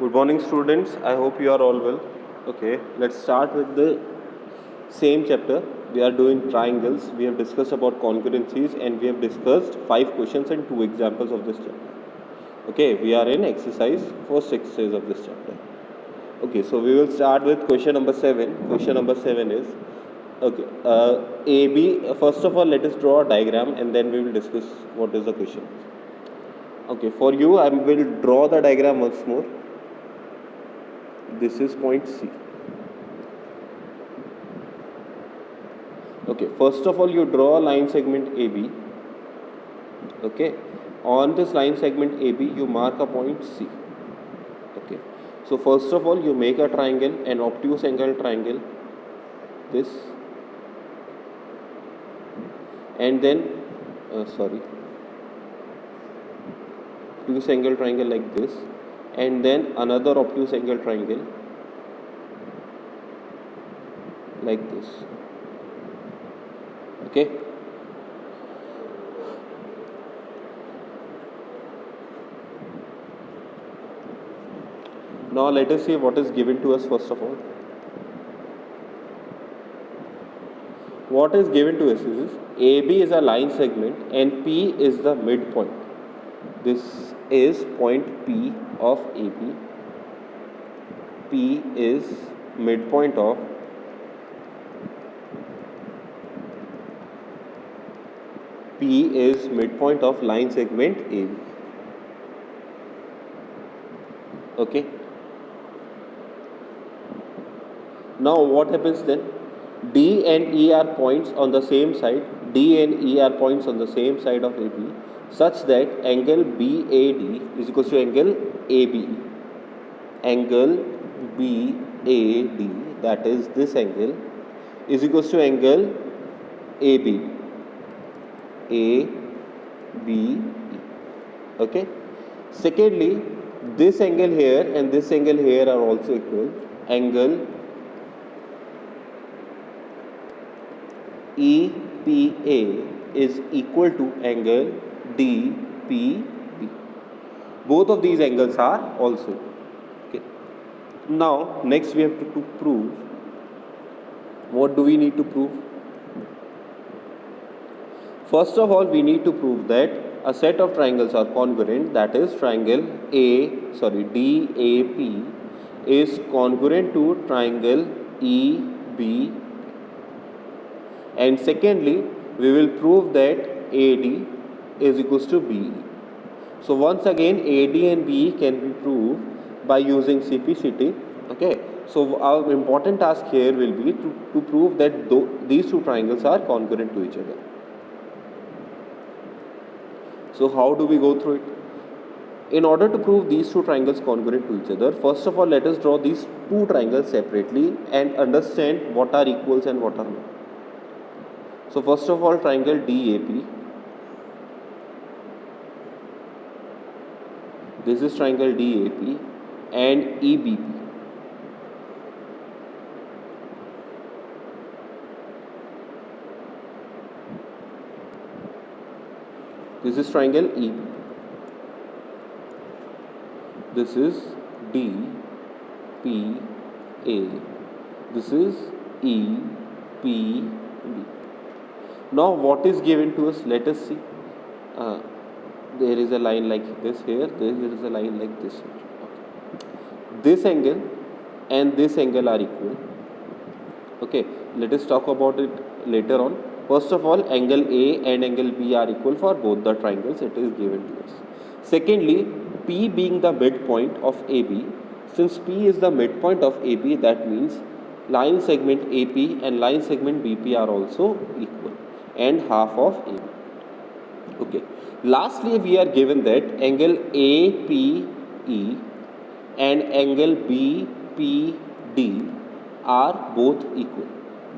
Good morning, students. I hope you are all well. Okay, let's start with the same chapter. We are doing triangles. We have discussed about congruencies and we have discussed 5 questions and 2 examples of this chapter. Okay, we are in exercise first exercise of this chapter. Okay, so we will start with question number 7. Question number 7 is okay. AB. First of all, let us draw a diagram and then we will discuss what is the question. Okay, for you, I will draw the diagram once more. This is point C. Okay, first of all, you draw a line segment AB. Okay, on this line segment AB, you mark a point C. Okay, so first of all, you make a triangle, an obtuse angle triangle, this, and then, obtuse angle triangle like this, and then another obtuse angle triangle like this. Okay. Now let us see what is given to us first of all. What is given to us is AB is a line segment and P is the midpoint. This is point P of AB. P is midpoint of line segment AB. Okay. Now what happens then? D and E are points on the same side. D and E are points on the same side of AB, such that angle BAD is equal to angle ABE. Angle BAD, that is this angle, is equal to angle AB. ABE. Okay. Secondly, this angle here and this angle here are also equal. Angle EPA is equal to angle DPB. Both of these angles are also. Okay. Now, next we have to prove. What do we need to prove? First of all, we need to prove that a set of triangles are congruent, that is triangle DAP is congruent to triangle EB. And secondly, we will prove that AD is equals to BE. So once again, AD and BE can be proved by using CP/CT. Okay. So our important task here will be to prove that these two triangles are congruent to each other. So how do we go through it? In order to prove these two triangles congruent to each other, first of all, let us draw these two triangles separately and understand what are equals and what are not. So first of all, triangle DAP. This is triangle DAP and EBP. This is triangle EB. This is DPA. This is EPB. Now what is given to us? Let us see. There is a line like this here. There is a line like this here. Okay. This angle and this angle are equal. Okay. Let us talk about it later on. First of all, angle A and angle B are equal for both the triangles. It is given to us. Secondly, P being the midpoint of AB. Since P is the midpoint of AB, that means line segment AP and line segment BP are also equal and half of AB. Okay. Lastly, we are given that angle APE and angle BPD are both equal.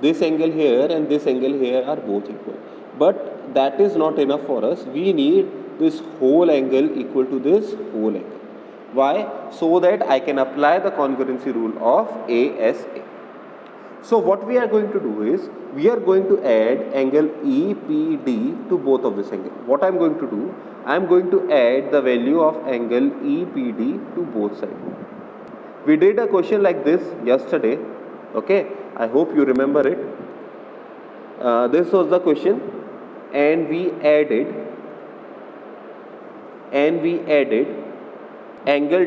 This angle here and this angle here are both equal. But that is not enough for us. We need this whole angle equal to this whole angle. Why? So that I can apply the congruency rule of ASA. So what we are going to do is, we are going to add angle EPD to both of this angle. What I am going to do, I am going to add the value of angle EPD to both sides. We did a question like this yesterday. Okay, I hope you remember it. This was the question, and we added angle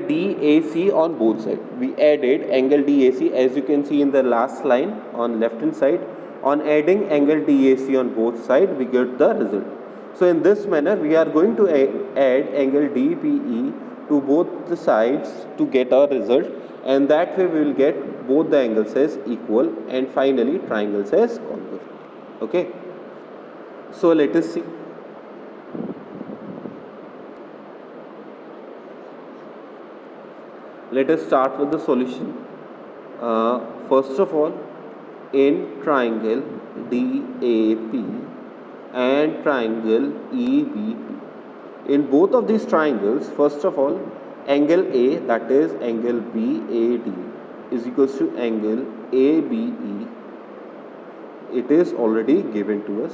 DAC on both sides. We added angle DAC, as you can see in the last line on left hand side. On adding angle DAC on both sides, we get the result. So in this manner, we are going to add angle DPE to both the sides to get our result, and that way we will get both the angles as equal and finally triangles as congruent. Okay. So let us see. Let us start with the solution. First of all, in triangle DAP and triangle EBP, in both of these triangles, first of all, angle A, that is angle BAD, is equals to angle ABE. It is already given to us.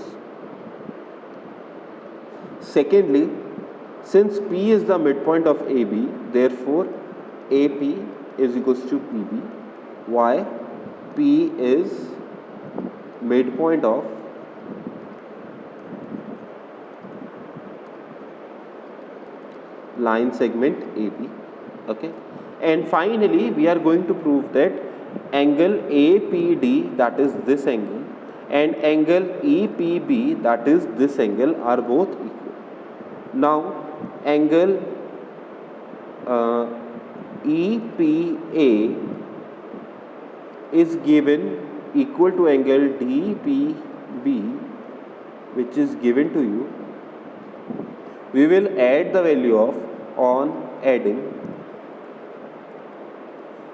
Secondly, since P is the midpoint of AB, therefore AP is equals to PB. Why? P is midpoint of line segment AB. Okay, and finally we are going to prove that angle APD, that is this angle, and angle EPB, that is this angle, are both equal. Now angle EPA is given equal to angle DPB, which is given to you. We will add the value of, on adding,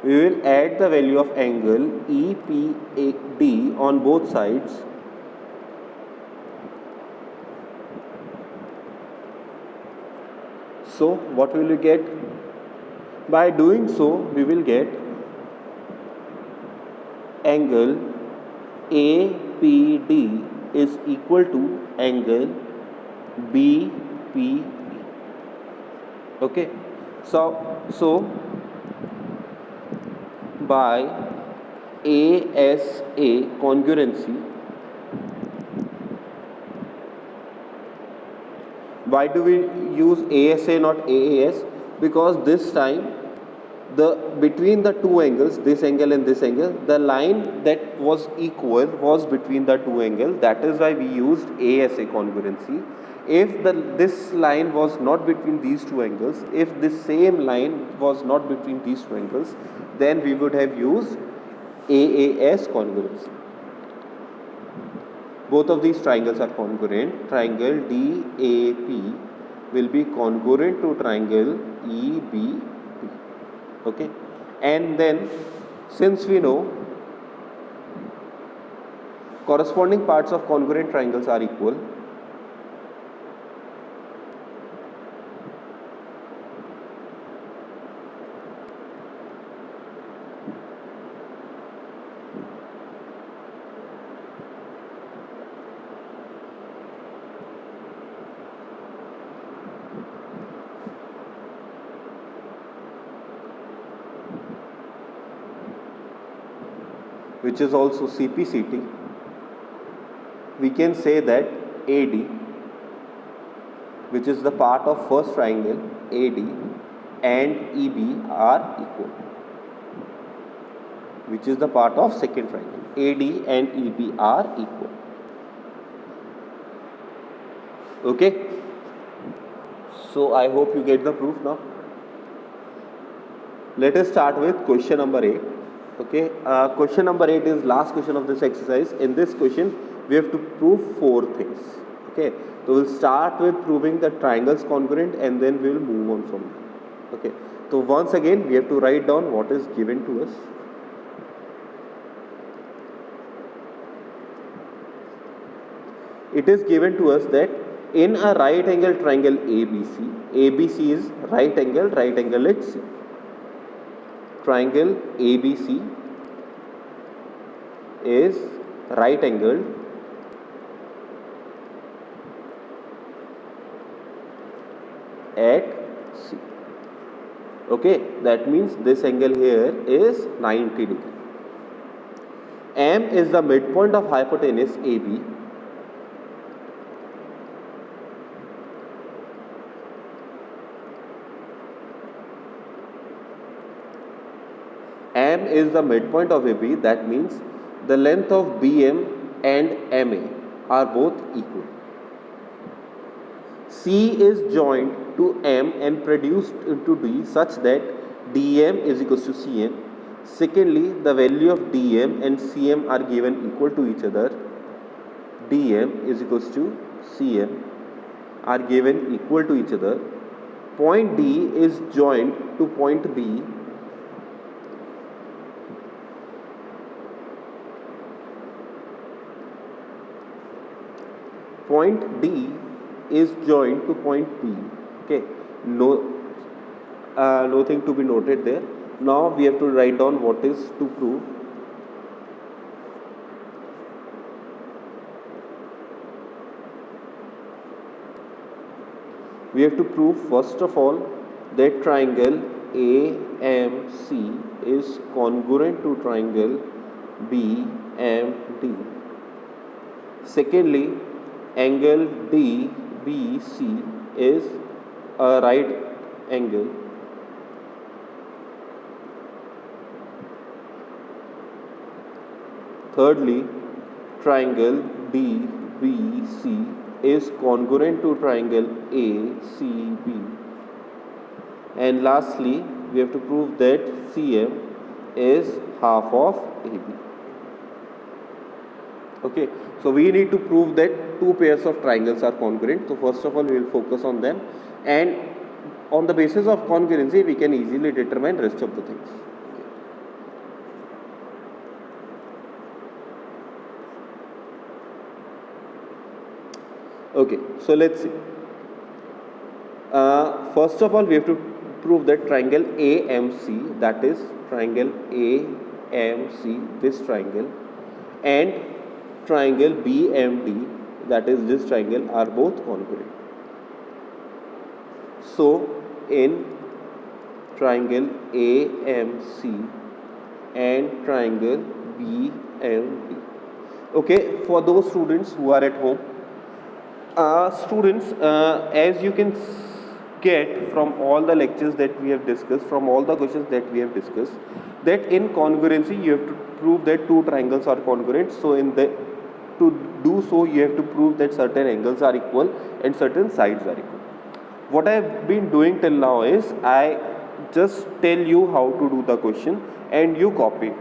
we will add the value of angle EPAD on both sides. So what will we get? By doing so, we will get angle APD is equal to angle BPE. Okay, so by ASA congruency, why do we use ASA not AAS? Because this time between the two angles, this angle and this angle, the line that was equal was between the two angles. That is why we used ASA congruency. If this line was not between these two angles, if this same line was not between these two angles, then we would have used AAS congruency. Both of these triangles are congruent. Triangle DAP will be congruent to triangle EBP. Okay, and then since we know corresponding parts of congruent triangles are equal, which is also CPCT, we can say that AD, which is the part of first triangle, AD and EB are equal, which is the part of second triangle, AD and EB are equal. Okay, so I hope you get the proof now. Let us start with question number 8. Okay, question number 8 is last question of this exercise. In this question, we have to prove 4 things. Okay, so we'll start with proving the triangles congruent, and then we'll move on from there. Okay, so once again, we have to write down what is given to us. It is given to us that in a right angle triangle ABC, ABC is right angle at C. Triangle ABC is right angled at C. Okay, that means this angle here is 90 degree. M is the midpoint of hypotenuse AB. M is the midpoint of AB, that means the length of BM and MA are both equal. C is joined to M and produced into D such that DM is equals to CM. Secondly, the value of DM and CM are given equal to each other. DM is equals to CM are given equal to each other. Point D is joined to point B. Point D is joined to point P. Okay, nothing to be noted there. Now we have to write down what is to prove. We have to prove first of all that triangle AMC is congruent to triangle BMD. Secondly, angle DBC is a right angle. Thirdly, triangle DBC is congruent to triangle ACB. And lastly, we have to prove that CM is half of AB. Okay, so we need to prove that two pairs of triangles are congruent. So first of all, we will focus on them, and on the basis of congruency, we can easily determine rest of the things. Okay, so let's see. First of all, we have to prove that triangle AMC, that is triangle AMC, this triangle, and triangle BMD, that is this triangle, are both congruent. So in triangle AMC and triangle BMD. Okay, for those students who are at home, students, as you can get from all the lectures that we have discussed, from all the questions that we have discussed, that in congruency you have to prove that two triangles are congruent. So to do so, you have to prove that certain angles are equal and certain sides are equal. What I have been doing till now is I just tell you how to do the question and you copy.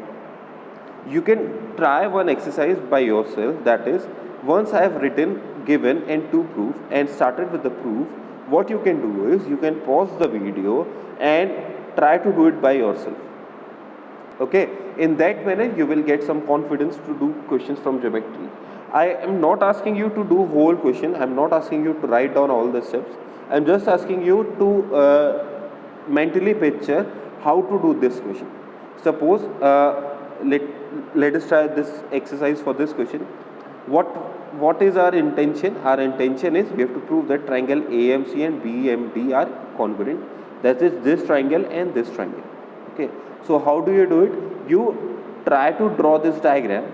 You can try one exercise by yourself, that is, once I have written, given and to prove and started with the proof, what you can do is you can pause the video and try to do it by yourself. Okay, in that manner you will get some confidence to do questions from geometry. I am not asking you to do whole question. I am not asking you to write down all the steps. I am just asking you to mentally picture how to do this question. Suppose let us try this exercise for this question. What is our intention? Our intention is we have to prove that triangle AMC and BMD are congruent. That is this triangle and this triangle. Okay. So how do you do it? You try to draw this diagram.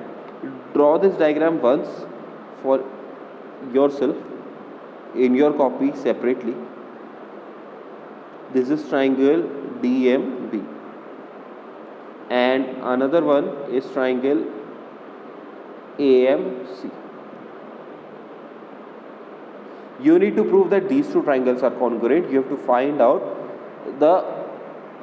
Draw this diagram once for yourself in your copy separately. This is triangle DMB. And another one is triangle AMC. You need to prove that these two triangles are congruent. You have to find out the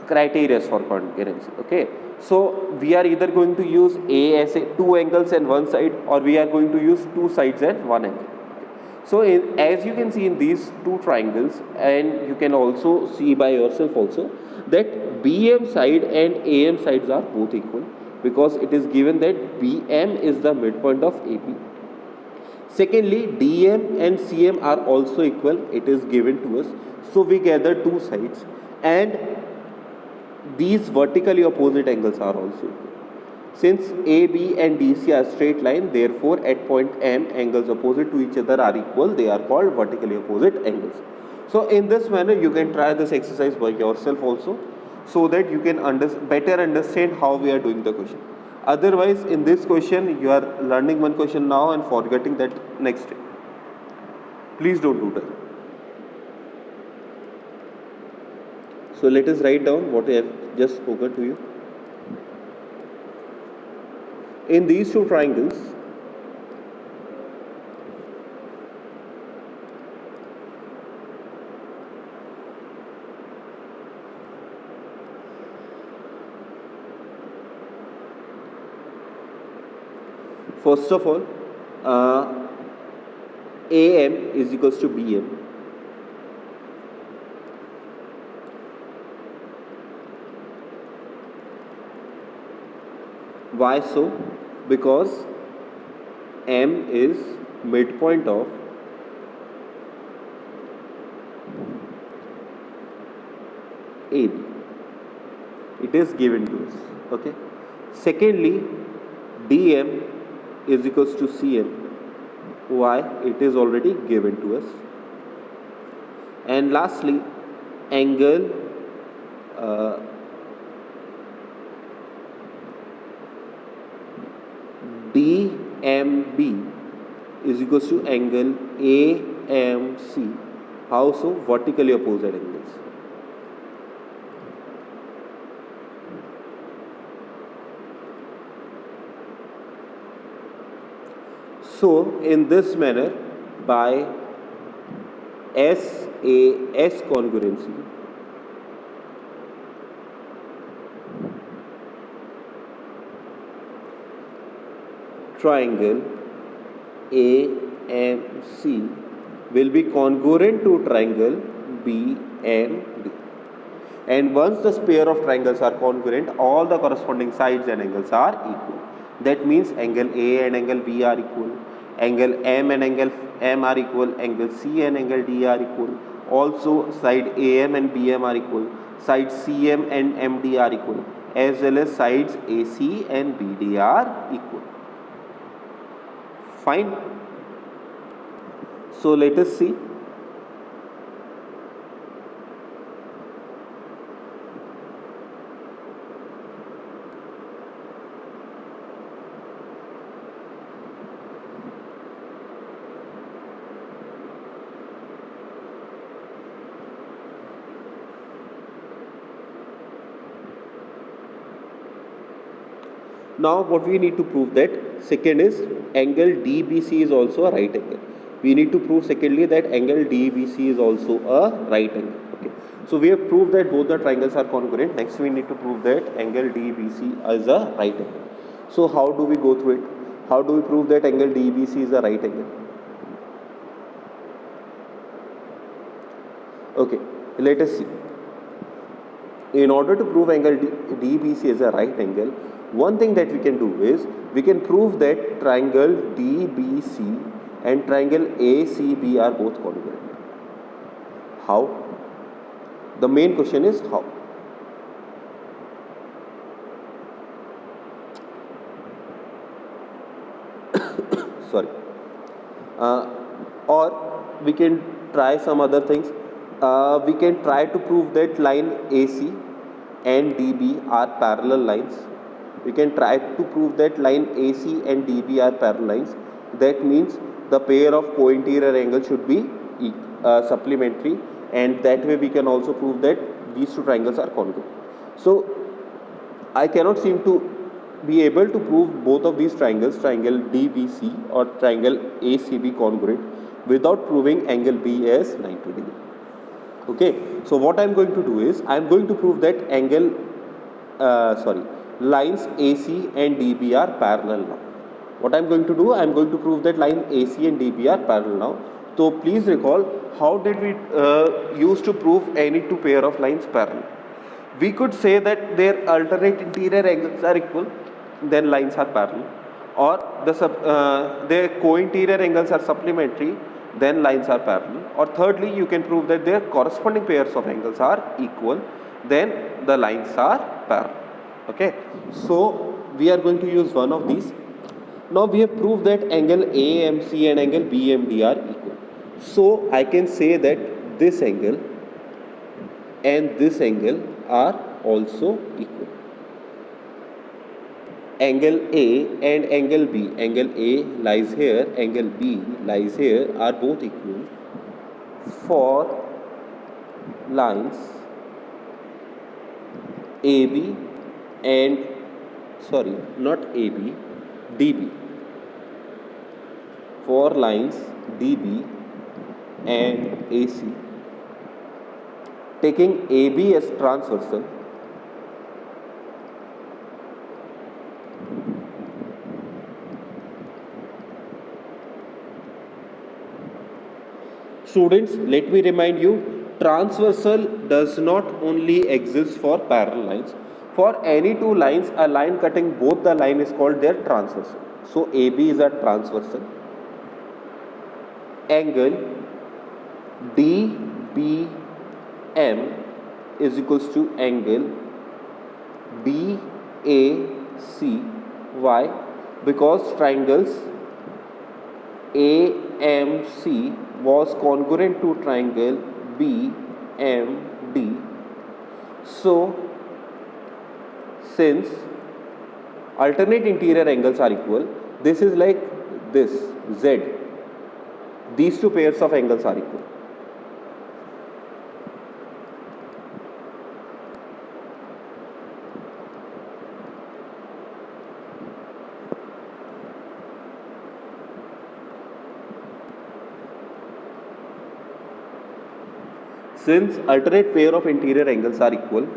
criteria for congruency. Okay, so we are either going to use A as two angles and one side, or we are going to use two sides and one angle. So as you can see in these two triangles, and you can also see by yourself also, that BM side and AM sides are both equal, because it is given that BM is the midpoint of AB. Secondly, DM and CM are also equal. It is given to us. So we gather two sides, and these vertically opposite angles are also equal. Since AB and DC are straight line, therefore at point M, angles opposite to each other are equal. They are called vertically opposite angles. So in this manner, you can try this exercise by yourself also. so that you can better understand how we are doing the question. Otherwise, in this question, you are learning one question now and forgetting that next day. Please don't do that. So let us write down what I have just spoken to you. In these two triangles, first of all, AM is equals to BM. Why so? Because M is midpoint of AB. It is given to us. Okay. Secondly, DM is equals to CM. Why? It is already given to us. And lastly, angle DMB is equals to angle AMC. How so? Vertically opposite angles. So, in this manner, by SAS congruency, triangle AMC will be congruent to triangle BMD. And once the pair of triangles are congruent, all the corresponding sides and angles are equal. That means angle A and angle B are equal, angle M and angle M are equal, angle C and angle D are equal. Also, side AM and BM are equal, side CM and MD are equal, as well as sides AC and BD are equal. Fine. So let us see. Now what we need to prove that second is angle DBC is also a right angle. We need to prove secondly that angle DBC is also a right angle. Okay. So we have proved that both the triangles are congruent. Next we need to prove that angle DBC is a right angle. So how do we go through it? How do we prove that angle DBC is a right angle? Okay, let us see. In order to prove angle DBC is a right angle, one thing that we can do is we can prove that triangle DBC and triangle ACB are both congruent. How? The main question is how. Sorry. Or we can try some other things. We can try to prove that line AC and DB are parallel lines. We can try to prove that line AC and DB are parallel lines. That means the pair of co-interior angles should be supplementary, and that way we can also prove that these two triangles are congruent. So I cannot seem to be able to prove both of these triangles, triangle DBC or triangle ACB congruent, without proving angle B as 90 degree. Okay, so what I am going to do is I am going to prove that lines AC and DB are parallel now. What I am going to do, I am going to prove that line AC and DB are parallel now. So please recall, how did we use to prove any two pair of lines parallel? We could say that their alternate interior angles are equal, then lines are parallel, or their co-interior angles are supplementary, then lines are parallel, or thirdly you can prove that their corresponding pairs of angles are equal, then the lines are parallel. Okay, so we are going to use one of these. Now we have proved that angle AMC and angle BMD are equal. So I can say that this angle and this angle are also equal. Angle A and angle B, angle A lies here, angle B lies here, are both equal for lines AB and, sorry, not AB, DB, for lines DB and AC. Taking AB as transversal, students, let me remind you, transversal does not only exist for parallel lines. For any two lines, a line cutting both the line is called their transversal. So AB is a transversal. Angle DBM is equals to angle BAC. Why? Because triangles AMC was congruent to triangle BMD. So, since alternate interior angles are equal, this is like this, Z. These two pairs of angles are equal. Since alternate pair of interior angles are equal,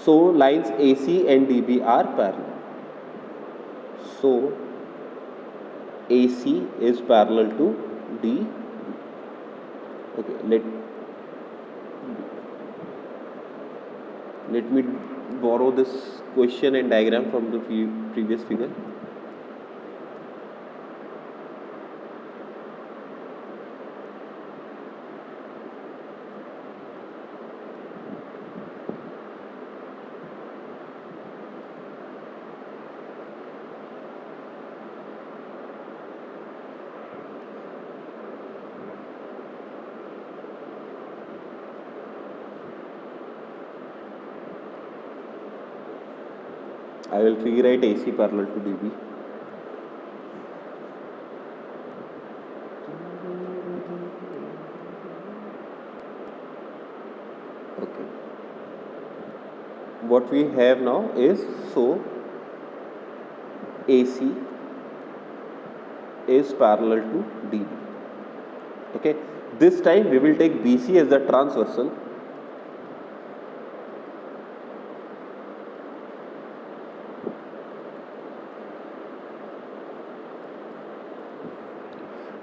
so lines AC and DB are parallel. So AC is parallel to DB. Okay, let me borrow this question and diagram from the previous figure. I will rewrite AC parallel to DB. Okay. What we have now is, so AC is parallel to DB. Okay. This time we will take BC as the transversal.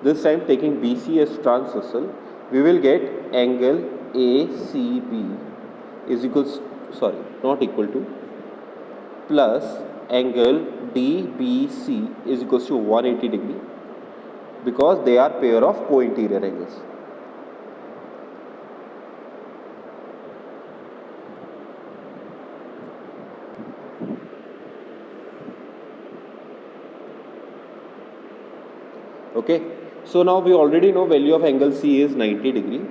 This time taking BC as transversal, we will get angle ACB is equals, sorry, not equal to, plus angle DBC is equals to 180 degree, because they are pair of co-interior angles. Okay. So now we already know value of angle C is 90 degree.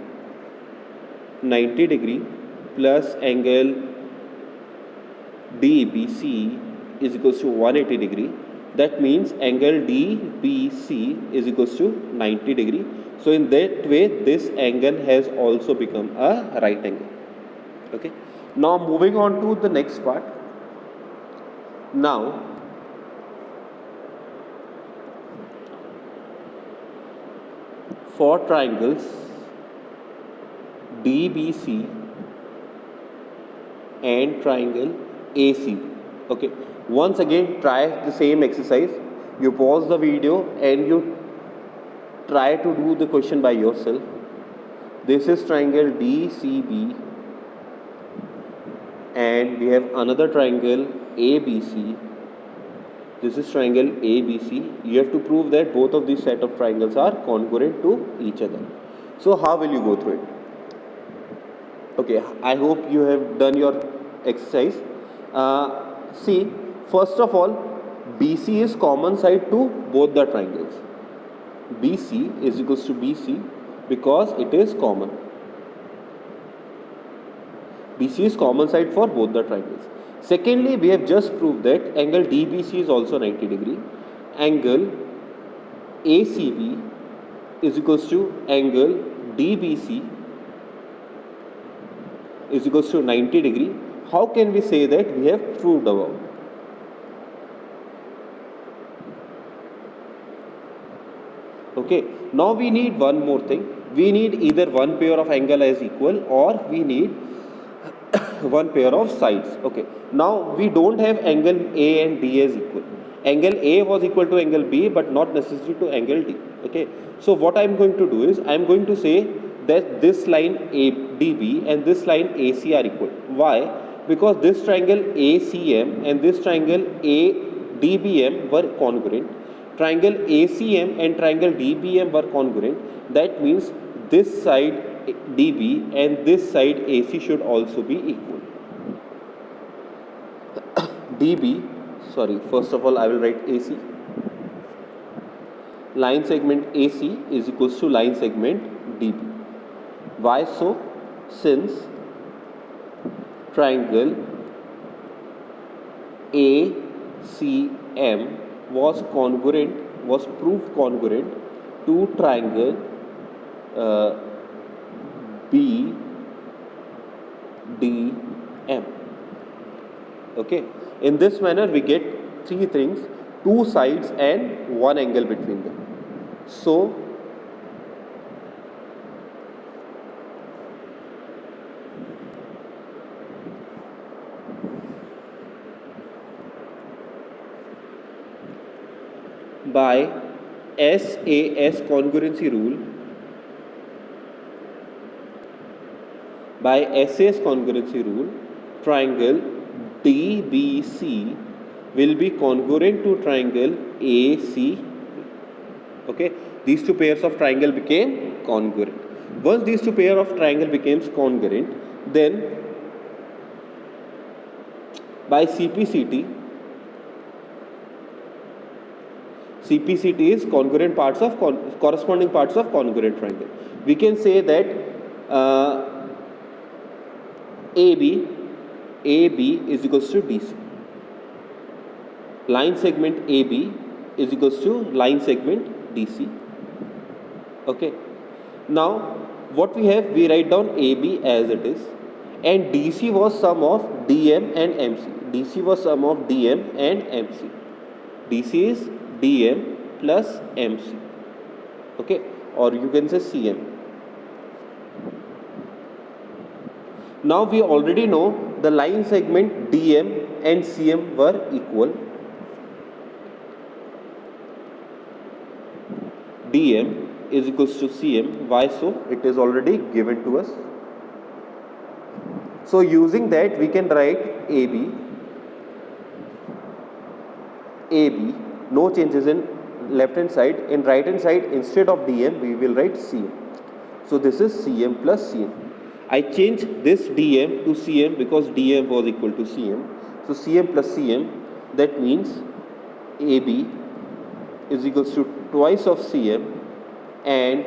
90 degree plus angle DBC is equals to 180 degree. That means angle DBC is equals to 90 degree. So in that way, this angle has also become a right angle. Okay. Now moving on to the next part. Now, for triangles DBC and triangle AC. Okay, once again try the same exercise. You pause the video and you try to do the question by yourself. This is triangle DCB and we have another triangle ABC. This is triangle ABC. You have to prove that both of these set of triangles are congruent to each other. So how will you go through it? Okay, I hope you have done your exercise. See, first of all, BC is common side to both the triangles. BC is equals to BC because it is common. BC is common side for both the triangles. Secondly, we have just proved that angle DBC is also 90 degree. Angle ACB is equals to angle DBC is equals to 90 degree. How can we say that we have proved above? Okay, now we need one more thing. We need either one pair of angle as equal or we need one pair of sides. Okay, now we don't have angle A and D as equal. Angle A was equal to angle B but not necessary to angle D. Okay, so what I am going to do is I am going to say that this line ADB and this line AC are equal. Why? Because this triangle ACM and this triangle ADBM were congruent. Triangle ACM and triangle DBM were congruent. That means this side DB and this side AC should also be equal. First of all I will write AC. Line segment AC is equals to line segment DB. Why so? Since triangle ACM was proved congruent to triangle BDM. Okay, in this manner we get three things: two sides and one angle between them. So by SAS congruency rule, triangle DBC will be congruent to triangle AC. Okay, these two pairs of triangle became congruent. Once these two pair of triangle becomes congruent, then by CPCT is congruent parts of corresponding parts of congruent triangle. We can say that AB is equals to DC. Line segment AB is equals to line segment DC. Okay. Now what we have, we write down AB as it is, and DC was sum of DM and MC. DC was sum of DM and MC. DC is DM plus MC. Okay, or you can say CM. Now we already know the line segment DM and CM were equal. DM is equals to CM. Why so? It is already given to us. So using that we can write AB, no changes in left hand side. In right hand side, instead of DM we will write CM. So this is CM plus CM. I change this DM to CM because DM was equal to CM. So CM plus CM, that means AB is equals to twice of CM and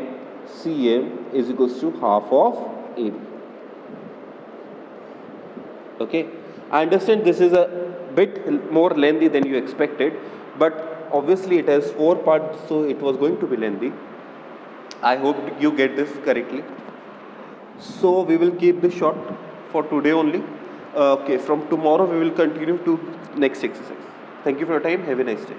CM is equals to half of AB. Okay, I understand this is a bit more lengthy than you expected, but obviously it has 4 parts, so it was going to be lengthy. I hope you get this correctly. So we will keep this short for today only. Okay, from tomorrow we will continue to next exercise. Thank you for your time. Have a nice day.